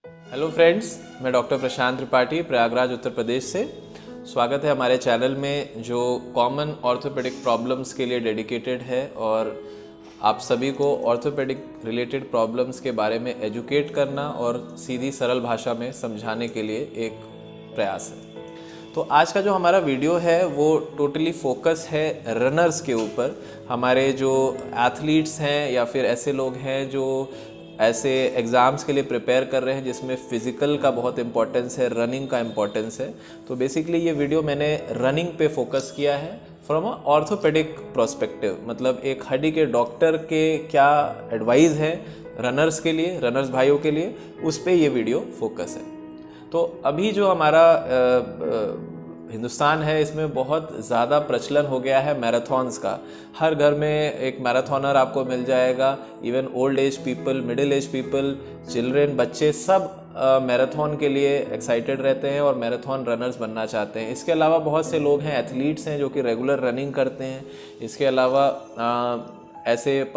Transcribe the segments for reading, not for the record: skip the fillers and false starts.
Hello friends, मैं doctor प्रशांत त्रिपाठी प्रयागराज उत्तर प्रदेश से। स्वागत है हमारे चैनल में जो कॉमन ऑर्थोपेडिक प्रॉब्लम्स के लिए डेडिकेटेड है और आप सभी को ऑर्थोपेडिक रिलेटेड प्रॉब्लम्स के बारे में एजुकेट करना और सीधी सरल भाषा में समझाने के लिए एक प्रयास है। तो आज का जो हमारा वीडियो है वो टोटली फोकस है रनर्स के ऊपर। हमारे जो एथलीट्स हैं या फिर ऐसे लोग हैं जो ऐसे एग्ज़ाम्स के लिए प्रिपेयर कर रहे हैं जिसमें फ़िज़िकल का बहुत इम्पोर्टेंस है, रनिंग का इम्पोर्टेंस है। तो बेसिकली ये वीडियो मैंने रनिंग पे फोकस किया है फ्रॉम अ ऑर्थोपेडिक प्रोस्पेक्टिव, मतलब एक हड्डी के डॉक्टर के क्या एडवाइस है रनर्स के लिए, रनर्स भाइयों के लिए, उस पे ये वीडियो फोकस है। तो अभी जो हमारा हिंदुस्तान है इसमें बहुत ज़्यादा प्रचलन हो गया है मैराथॉन्स का। हर घर में एक मैराथॉनर आपको मिल जाएगा। Even old age people, middle age people, children, बच्चे सब मैराथन के लिए एक्साइटेड रहते हैं और मैराथन रनर्स बनना चाहते हैं। इसके अलावा बहुत से लोग हैं, एथलीट्स हैं जो कि रेगुलर रनिंग करते हैं। इसके अलावा ऐसे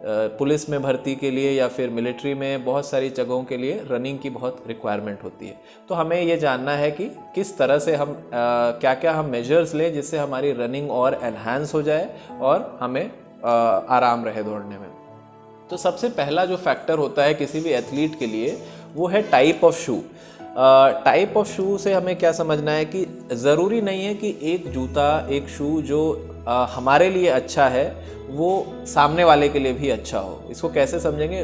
पुलिस में भर्ती के लिए या फिर मिलिट्री में बहुत सारी जगहों के लिए रनिंग की बहुत रिक्वायरमेंट होती है। तो हमें ये जानना है कि किस तरह से हम क्या क्या हम मेजर्स लें जिससे हमारी रनिंग और एनहांस हो जाए और हमें आराम रहे दौड़ने में। तो सबसे पहला जो फैक्टर होता है किसी भी एथलीट के लिए वो है type of shoe. Type of shoe से हमें क्या समझना है कि ज़रूरी नहीं है कि एक जूता, एक शू जो हमारे लिए अच्छा है वो सामने वाले के लिए भी अच्छा हो। इसको कैसे समझेंगे?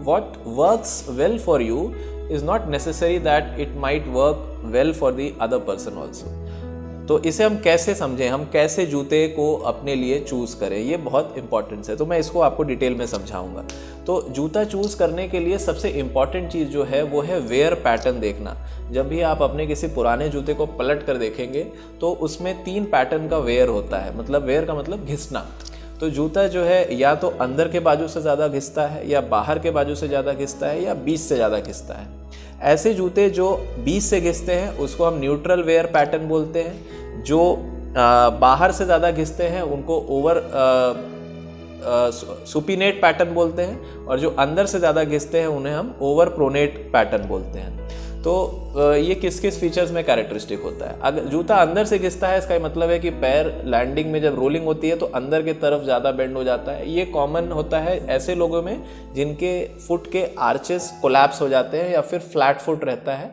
What works well for you is not necessary that it might work well for the other person also. तो इसे हम कैसे समझें, हम कैसे जूते को अपने लिए चूज़ करें, ये बहुत इंपॉर्टेंट है। तो मैं इसको आपको डिटेल में समझाऊंगा। तो जूता चूज़ करने के लिए सबसे इम्पॉर्टेंट चीज़ जो है वो है वेयर पैटर्न देखना। जब भी आप अपने किसी पुराने जूते को पलट कर देखेंगे तो उसमें 3 पैटर्न का वेयर होता है। मतलब वेयर का मतलब घिसना। तो जूता जो है या तो अंदर के बाजू से ज़्यादा घिसता है या बाहर के बाजू से ज़्यादा घिसता है या बीच से ज़्यादा घिसता है। ऐसे जूते जो बीच से घिसते हैं उसको हम न्यूट्रल वेयर पैटर्न बोलते हैं। जो बाहर से ज़्यादा घिसते हैं उनको ओवर सुपिनेट पैटर्न बोलते हैं और जो अंदर से ज़्यादा घिसते हैं उन्हें हम ओवर प्रोनेट पैटर्न बोलते हैं। तो ये किस किस फीचर्स में कैरेक्टरिस्टिक होता है। अगर जूता अंदर से घिसता है इसका मतलब है कि पैर लैंडिंग में जब रोलिंग होती है तो अंदर की तरफ ज़्यादा बेंड हो जाता है। ये कॉमन होता है ऐसे लोगों में जिनके फुट के आर्चेस कोलैप्स हो जाते हैं या फिर फ्लैट फुट रहता है।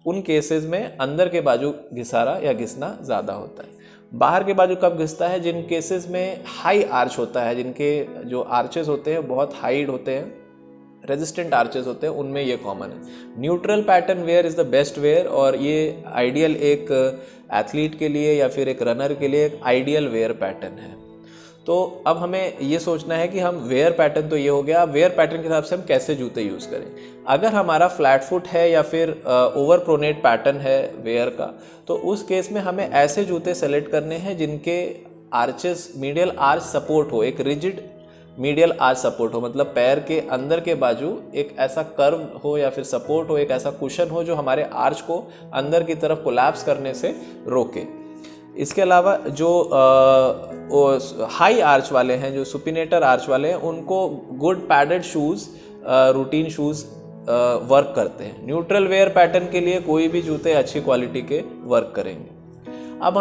उन केसेस में अंदर के बाजू घिसारा या घिसना ज़्यादा होता है। बाहर के बाजू कब घिसता है? जिन केसेस में हाई आर्च होता है, जिनके जो आर्चेस होते हैं बहुत हाइड होते हैं, रेजिस्टेंट आर्चेस होते हैं, उनमें ये कॉमन है। Neutral pattern wear is the best wear और ये आइडियल एक एथलीट के लिए या फिर एक रनर के लिए एक आइडियल वेयर पैटर्न है। तो अब हमें ये सोचना है कि हम वेयर पैटर्न तो ये हो गया, वेयर पैटर्न के हिसाब से हम कैसे जूते यूज़ करें। अगर हमारा फ्लैट फुट है या फिर ओवर प्रोनेट पैटर्न है वेयर का, तो उस केस में हमें ऐसे जूते सेलेक्ट करने हैं जिनके आर्चेस, मीडियल आर्च सपोर्ट हो, एक रिजिड मीडियल आर्च सपोर्ट हो। मतलब पैर के अंदर के बाजू एक ऐसा कर्व हो या फिर सपोर्ट हो, एक ऐसा कुशन हो जो हमारे आर्च को अंदर की तरफ कोलैप्स करने से रोके। इसके अलावा जो हाई आर्च वाले हैं, जो सुपिनेटर आर्च वाले हैं, उनको good padded shoes, routine shoes work करते हैं। न्यूट्रल वेयर पैटर्न के लिए कोई भी जूते अच्छी क्वालिटी के वर्क करेंगे। अब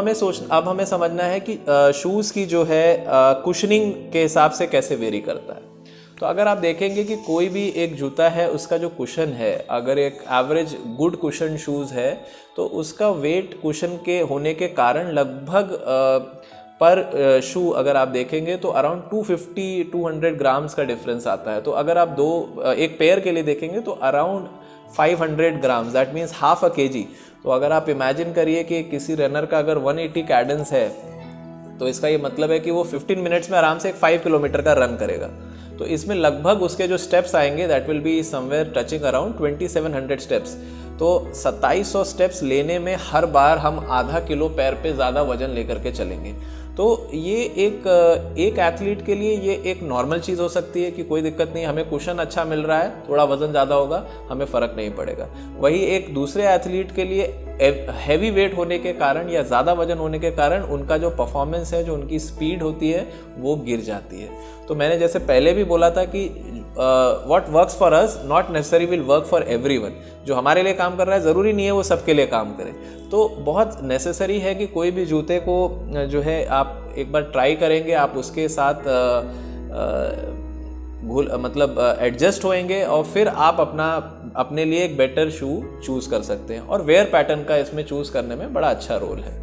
हमें समझना है कि शूज़ की जो है कुशनिंग के हिसाब से कैसे वेरी करता है। तो अगर आप देखेंगे कि कोई भी एक जूता है उसका जो कुशन है, अगर एक एवरेज गुड कुशन शूज़ है तो उसका वेट कुशन के होने के कारण लगभग पर शू अगर आप देखेंगे तो अराउंड 250-200 ग्राम्स का डिफरेंस आता है। तो अगर आप एक पेयर के लिए देखेंगे तो around 500 grams, that means half a KG. तो अगर आप इमेजिन करिए कि किसी रनर का अगर 180 कैडेंस है तो इसका ये मतलब है कि वो 15 मिनट्स में आराम से एक 5 किलोमीटर का रन करेगा। तो इसमें लगभग उसके जो स्टेप्स आएंगे that will be somewhere touching around 2700 steps. तो 2700 स्टेप्स लेने में हर बार हम आधा किलो पैर पे ज़्यादा वजन लेकर के चलेंगे। तो ये एक एथलीट के लिए ये एक नॉर्मल चीज़ हो सकती है कि कोई दिक्कत नहीं, हमें कुशन अच्छा मिल रहा है, थोड़ा वज़न ज़्यादा होगा, हमें फ़र्क नहीं पड़ेगा। वही एक दूसरे एथलीट के लिए हैवी वेट होने के कारण या ज़्यादा वजन होने के कारण उनका जो परफॉर्मेंस है, जो उनकी स्पीड होती है वो गिर जाती है। तो मैंने जैसे पहले भी बोला था कि what works for us not necessary will work for everyone. जो हमारे लिए काम कर रहा है ज़रूरी नहीं है वो सबके लिए काम करे। तो बहुत नेसेसरी है कि कोई भी जूते को जो है आप एक बार ट्राई करेंगे, आप उसके साथ मतलब एडजस्ट होएंगे और फिर आप अपने लिए एक बेटर शू चूज़ कर सकते हैं। और वेयर पैटर्न का इसमें चूज़ करने में बड़ा अच्छा रोल है।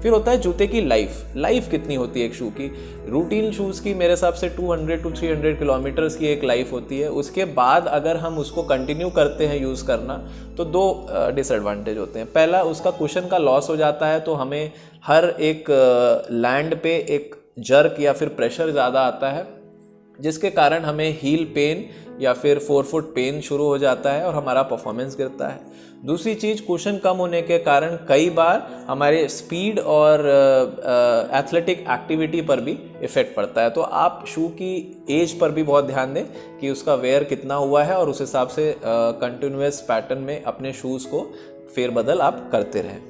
फिर होता है जूते की लाइफ कितनी होती है एक शू की। रूटीन शूज़ की मेरे हिसाब से 200 to 300 किलोमीटर्स की एक लाइफ होती है। उसके बाद अगर हम उसको कंटिन्यू करते हैं यूज़ करना तो दो डिसएडवांटेज होते हैं। पहला, उसका कुशन का लॉस हो जाता है, तो हमें हर एक लैंड पे एक जर्क या फिर प्रेशर ज़्यादा आता है, जिसके कारण हमें हील पेन या फिर फोरफुट पेन शुरू हो जाता है और हमारा परफॉर्मेंस गिरता है। दूसरी चीज़, कुशन कम होने के कारण कई बार हमारे स्पीड और एथलेटिक एक्टिविटी पर भी इफ़ेक्ट पड़ता है। तो आप शू की एज पर भी बहुत ध्यान दें कि उसका वेयर कितना हुआ है और उस हिसाब से कंटिन्यूअस पैटर्न में अपने शूज़ को फेरबदल आप करते रहें।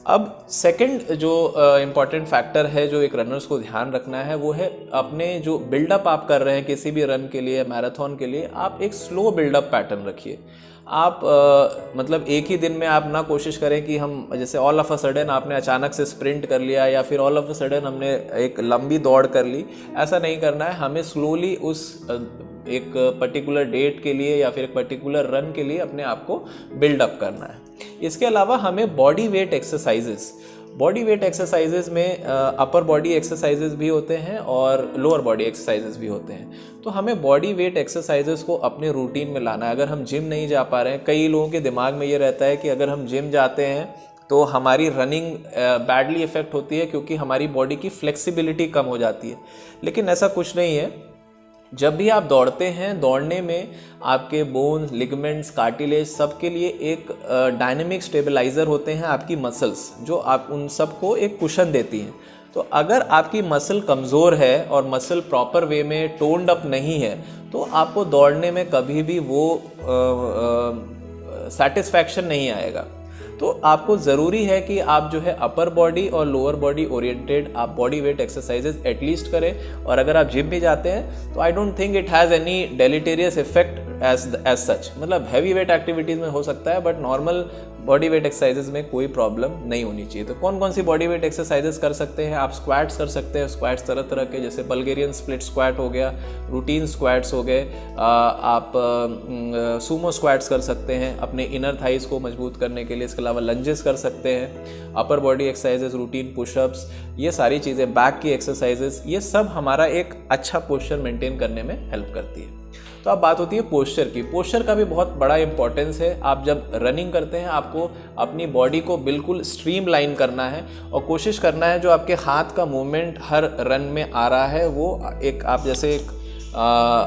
अब सेकंड जो इम्पॉर्टेंट फैक्टर है जो एक रनर्स को ध्यान रखना है, वो है अपने जो बिल्डअप आप कर रहे हैं किसी भी रन के लिए, मैराथन के लिए, आप एक स्लो बिल्डअप पैटर्न रखिए। आप मतलब एक ही दिन में आप ना कोशिश करें कि हम जैसे ऑल ऑफ अ सडन आपने अचानक से स्प्रिंट कर लिया या फिर ऑल ऑफ अ सडन हमने एक लंबी दौड़ कर ली। ऐसा नहीं करना है। हमें स्लोली उस एक पर्टिकुलर डेट के लिए या फिर एक पर्टिकुलर रन के लिए अपने आप को बिल्डअप करना है। इसके अलावा हमें बॉडी वेट एक्सरसाइजेज में अपर बॉडी एक्सरसाइजेज भी होते हैं और लोअर बॉडी एक्सरसाइजेज भी होते हैं। तो हमें बॉडी वेट एक्सरसाइजेज को अपने रूटीन में लाना है। अगर हम जिम नहीं जा पा रहे हैं, कई लोगों के दिमाग में ये रहता है कि अगर हम जिम जाते हैं तो हमारी रनिंग बैडली इफेक्ट होती है क्योंकि हमारी बॉडी की फ्लेक्सिबिलिटी कम हो जाती है। लेकिन ऐसा कुछ नहीं है। जब भी आप दौड़ते हैं, दौड़ने में आपके बोन्स, लिगामेंट्स, कार्टिलेज सबके लिए एक डायनेमिक स्टेबलाइजर होते हैं आपकी मसल्स, जो आप उन सबको एक कुशन देती हैं। तो अगर आपकी मसल कमज़ोर है और मसल प्रॉपर वे में टोन्ड अप नहीं है तो आपको दौड़ने में कभी भी वो सेटिस्फैक्शन नहीं आएगा। तो आपको ज़रूरी है कि आप जो है अपर बॉडी और लोअर बॉडी ओरिएंटेड आप बॉडी वेट एक्सरसाइजेज एटलीस्ट करें। और अगर आप जिम भी जाते हैं तो I don't think it has any deleterious effect as such. मतलब हैवी वेट एक्टिविटीज़ में हो सकता है but normal body weight exercises में कोई प्रॉब्लम नहीं होनी चाहिए। तो कौन कौन सी बॉडी वेट एक्सरसाइजेज कर सकते हैं? आप स्क्वाट्स कर सकते हैं। स्क्वाट्स तरह तरह के, जैसे बल्गेरियन स्प्लिट स्क्वाट हो गया, रूटीन स्क्वाट्स हो गए, आप सूमो स्क्वाट्स कर सकते हैं अपने इनर थाइज को मजबूत करने के लिए। इसके अलावा लंजेस कर सकते हैं, upper body exercises, routine pushups, ये सारी चीज़ें, बैक की एक्सरसाइजेज, ये सब हमारा एक अच्छा पोस्चर मेंटेन करने में हेल्प करती है। तो अब बात होती है पोस्चर की। पोस्चर का भी बहुत बड़ा इंपॉर्टेंस है। आप जब रनिंग करते हैं आपको अपनी बॉडी को बिल्कुल स्ट्रीमलाइन करना है और कोशिश करना है जो आपके हाथ का मूवमेंट हर रन में आ रहा है वो एक आप जैसे एक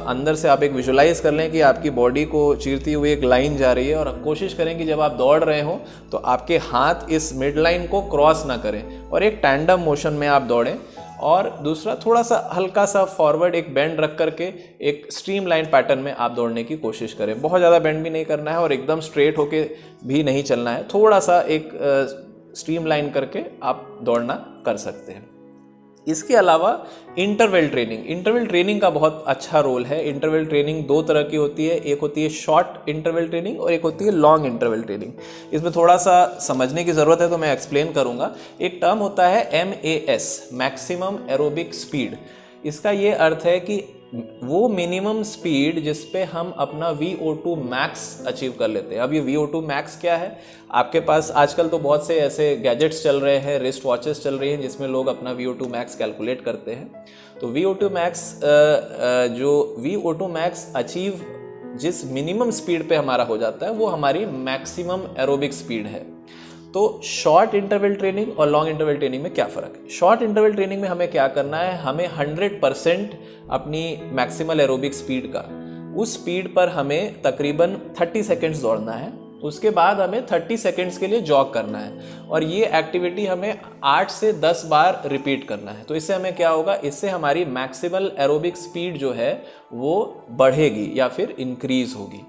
अंदर से आप एक विजुलाइज कर लें कि आपकी बॉडी को चीरती हुई एक लाइन जा रही है और कोशिश करें कि जब आप दौड़ रहे हो तो आपके हाथ इस मिड लाइन को क्रॉस ना करें और एक टैंडम मोशन में आप दौड़ें। और दूसरा, थोड़ा सा हल्का सा फॉरवर्ड एक बेंड रख करके एक स्ट्रीमलाइन पैटर्न में आप दौड़ने की कोशिश करें। बहुत ज़्यादा बेंड भी नहीं करना है और एकदम स्ट्रेट होके भी नहीं चलना है। थोड़ा सा एक स्ट्रीमलाइन करके आप दौड़ना कर सकते हैं। इसके अलावा इंटरवल ट्रेनिंग का बहुत अच्छा रोल है। इंटरवल ट्रेनिंग दो तरह की होती है, एक होती है शॉर्ट इंटरवल ट्रेनिंग और एक होती है लॉन्ग इंटरवल ट्रेनिंग। इसमें थोड़ा सा समझने की ज़रूरत है तो मैं एक्सप्लेन करूँगा। एक टर्म होता है MAS, मैक्सिमम एरोबिक स्पीड। इसका ये अर्थ है कि वो मिनिमम स्पीड जिस पे हम अपना VO2 मैक्स अचीव कर लेते हैं। अब ये VO2 मैक्स क्या है? आपके पास आजकल तो बहुत से ऐसे गैजेट्स चल रहे हैं, रिस्ट वॉचेस चल रही हैं जिसमें लोग अपना VO2 मैक्स कैलकुलेट करते हैं। तो VO2 मैक्स अचीव जिस मिनिमम स्पीड पे हमारा हो जाता है वो हमारी मैक्सिमम एरोबिक स्पीड है। तो शॉर्ट इंटरवल ट्रेनिंग और लॉन्ग इंटरवल ट्रेनिंग में क्या फ़र्क है? शॉर्ट इंटरवल ट्रेनिंग में हमें क्या करना है? हमें 100% अपनी मैक्सिमल एरोबिक स्पीड का, उस स्पीड पर हमें तकरीबन 30 सेकेंड्स दौड़ना है। उसके बाद हमें 30 सेकेंड्स के लिए जॉग करना है और ये एक्टिविटी हमें 8 से 10 बार रिपीट करना है। तो इससे हमें क्या होगा? इससे हमारी मैक्सिमल एरोबिक स्पीड जो है वो बढ़ेगी या फिर इंक्रीज होगी।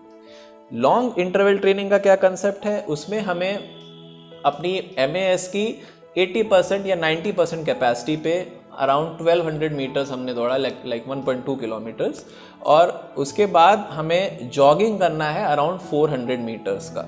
लॉन्ग इंटरवल ट्रेनिंग का क्या कंसेप्ट है? उसमें हमें अपनी MAS की 80% या 90% कैपेसिटी पे अराउंड 1200 मीटर्स हमने दौड़ा, लाइक 1.2 किलोमीटर्स, और उसके बाद हमें जॉगिंग करना है अराउंड 400 मीटर्स का,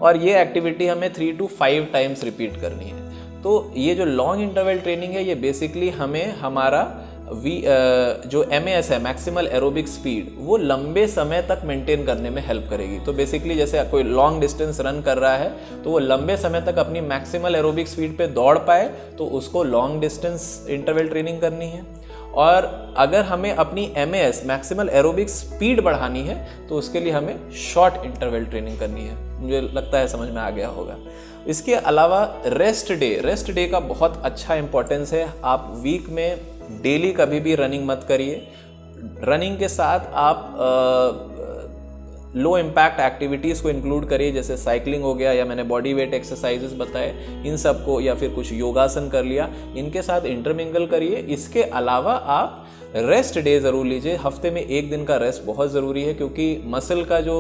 और ये एक्टिविटी हमें 3 to 5 टाइम्स रिपीट करनी है। तो ये जो लॉन्ग इंटरवल ट्रेनिंग है, ये बेसिकली हमें हमारा जो MAS है, मैक्सिमल एरोबिक स्पीड, वो लंबे समय तक मेंटेन करने में हेल्प करेगी। तो बेसिकली जैसे कोई लॉन्ग डिस्टेंस रन कर रहा है तो वो लंबे समय तक अपनी मैक्सिमल एरोबिक स्पीड पे दौड़ पाए, तो उसको लॉन्ग डिस्टेंस इंटरवल ट्रेनिंग करनी है। और अगर हमें अपनी MAS मैक्सिमल एरोबिक स्पीड बढ़ानी है तो उसके लिए हमें शॉर्ट इंटरवल ट्रेनिंग करनी है। मुझे लगता है समझ में आ गया होगा। इसके अलावा रेस्ट डे का बहुत अच्छा इंपॉर्टेंस है। आप वीक में डेली कभी भी रनिंग मत करिए। रनिंग के साथ आप लो इम्पैक्ट एक्टिविटीज़ को इंक्लूड करिए, जैसे साइकिलिंग हो गया, या मैंने बॉडी वेट एक्सरसाइजेस बताए, इन सब को, या फिर कुछ योगासन कर लिया, इनके साथ इंटरमिंगल करिए। इसके अलावा आप रेस्ट डे ज़रूर लीजिए। हफ्ते में 1 दिन का रेस्ट बहुत ज़रूरी है, क्योंकि मसल का जो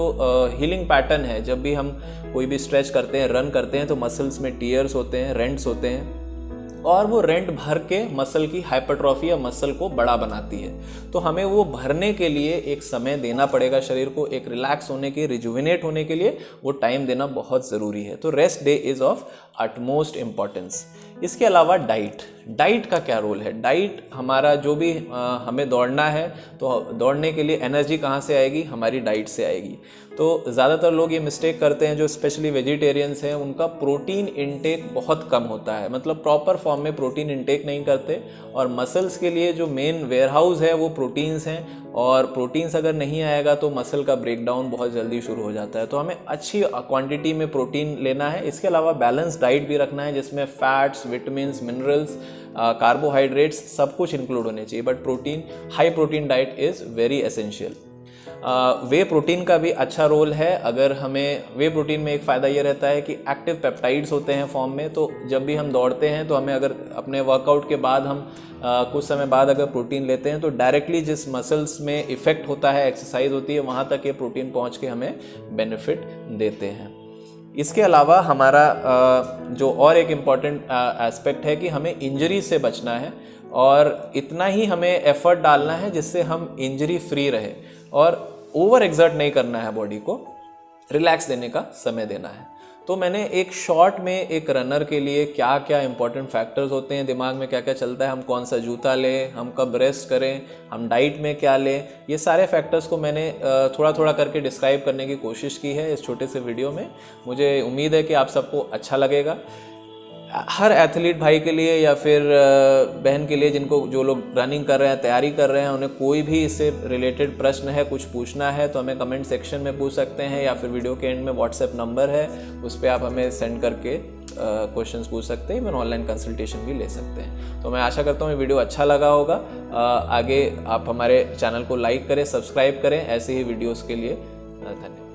हीलिंग पैटर्न है, जब भी हम कोई भी स्ट्रेच करते हैं, रन करते हैं, तो मसल्स में टीयर्स होते हैं, रेंट्स होते हैं, और वो रेंट भर के मसल की हाइपरट्रॉफी या मसल को बड़ा बनाती है। तो हमें वो भरने के लिए एक समय देना पड़ेगा शरीर को, एक रिलैक्स होने के, रिजुविनेट होने के लिए वो टाइम देना बहुत ज़रूरी है। तो rest day is of utmost importance. इसके अलावा डाइट का क्या रोल है? डाइट हमारा जो भी हमें दौड़ना है, तो दौड़ने के लिए एनर्जी कहाँ से आएगी? हमारी डाइट से आएगी। तो ज़्यादातर लोग ये मिस्टेक करते हैं, जो स्पेशली वेजिटेरियंस हैं, उनका प्रोटीन इंटेक बहुत कम होता है, मतलब प्रॉपर फॉर्म में प्रोटीन इंटेक नहीं करते। और मसल्स के लिए जो मेन वेयरहाउस है वो प्रोटीन्स हैं, और प्रोटीन्स अगर नहीं आएगा तो मसल का ब्रेकडाउन बहुत जल्दी शुरू हो जाता है। तो हमें अच्छी क्वांटिटी में प्रोटीन लेना है। इसके अलावा बैलेंस डाइट भी रखना है, जिसमें फैट्स, विटामिन्स, मिनरल्स, कार्बोहाइड्रेट्स सब कुछ इंक्लूड होने चाहिए। But protein, high protein diet is very essential. Way protein का भी अच्छा रोल है। अगर हमें वे प्रोटीन में एक फ़ायदा ये रहता है कि एक्टिव पेप्टाइड्स होते हैं फॉर्म में, तो जब भी हम दौड़ते हैं तो हमें, अगर अपने वर्कआउट के बाद हम कुछ समय बाद अगर प्रोटीन लेते हैं, तो डायरेक्टली जिस मसल्स में इफ़ेक्ट होता है, एक्सरसाइज होती है, वहाँ तक ये प्रोटीन पहुँच के हमें बेनिफिट देते हैं। इसके अलावा हमारा जो और एक इम्पॉर्टेंट एस्पेक्ट है कि हमें इंजरी से बचना है, और इतना ही हमें एफर्ट डालना है जिससे हम इंजरी फ्री रहे, और ओवर एग्जर्ट नहीं करना है, बॉडी को रिलैक्स देने का समय देना है। तो मैंने एक शॉर्ट में एक रनर के लिए क्या क्या इंपॉर्टेंट फैक्टर्स होते हैं, दिमाग में क्या क्या चलता है, हम कौन सा जूता लें, हम कब रेस्ट करें, हम डाइट में क्या लें, ये सारे फैक्टर्स को मैंने थोड़ा थोड़ा करके डिस्क्राइब करने की कोशिश की है इस छोटे से वीडियो में। मुझे उम्मीद है कि आप सबको अच्छा लगेगा। हर एथलीट भाई के लिए या फिर बहन के लिए, जो लोग रनिंग कर रहे हैं, तैयारी कर रहे हैं, उन्हें कोई भी इससे रिलेटेड प्रश्न है, कुछ पूछना है, तो हमें कमेंट सेक्शन में पूछ सकते हैं, या फिर वीडियो के एंड में व्हाट्सएप नंबर है, उस पर आप हमें सेंड करके क्वेश्चंस पूछ सकते हैं। इवन ऑनलाइन कंसल्टेशन भी ले सकते हैं। तो मैं आशा करता हूँ ये वीडियो अच्छा लगा होगा। आगे आप हमारे चैनल को लाइक करें, सब्सक्राइब करें ऐसे ही वीडियोज़ के लिए। धन्यवाद।